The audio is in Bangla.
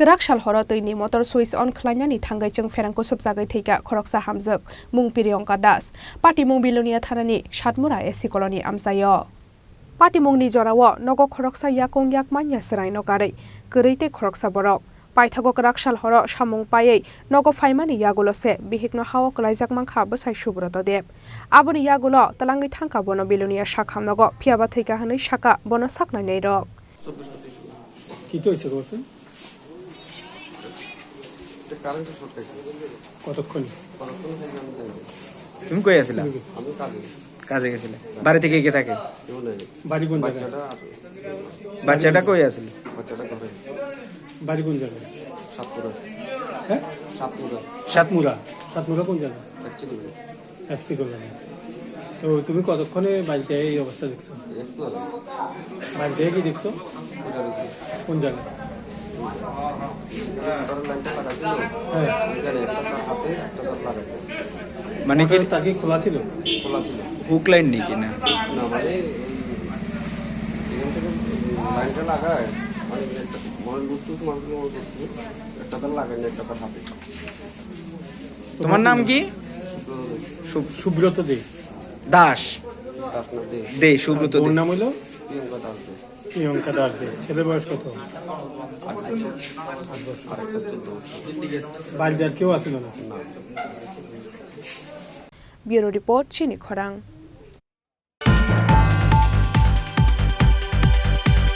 Gerak shal horo toini motor switch on khlainani thangai chung ferangko subjagai theika khoroksa hamjak mung Priyanka Das party mung Bilonia thanani Satmura SC colony amsayo party mungni jorao nogo khoroksa yakong yakmanya serai nokarei geureite khoroksa borok paithago gerak shal horo samung paiei nogo faimani yagulose bihikno hawo klaijak mangkha bwsai Subrata Dev aboni yagulo talangai thangka bono Bilonia shakham nogo phiaba theika hanai shaka bono saknai nei rok কি তো হইছে বলছেন কারেন্ট শর্ট খাইছে কতক্ষণ তুমি কই আছিলা আমি কাজে গেছিলে বাড়ি থেকে কে থাকে বাড়ি কোন জায়গায় বাচ্চাটা কই আছিল বাচ্চাটা ঘরে বাড়ি কোন জায়গায় সাতপুরা হ্যাঁ সাতমুরা সাতমুরা কোন জায়গা অ্যাকচুয়ালি এসসি কলোনি তো তুমি কতক্ষণে বাড়িতে এই অবস্থা দেখছো একটু আগে বাড়িতে কি দেখছো কোন জায়গায় লাইনটা লাগাছিল হ্যাঁ এখানে একটা তার হাতে একটা তার লাগাইছে মানে কি তার কি খোলা ছিল খোলা ছিল হুক লাইন নাকি না না মানে এখান থেকে লাইনটা লাগায় মানে একটা মনে লুজ মাছগুলো মনে করছি একটা তার লাগাইনি একটা তার হাতে তোমার নাম কি সুব্রত দে দাস তার না দে সুব্রত ওর দে নাম হলো প্রিয়ঙ্কা দাস দে প্রিয়ঙ্কা দাস দে ছেলের বয়স কত আরেকটা 14 বাড়িতে আর কেউ আসিল না Bureau Report Chini Khorang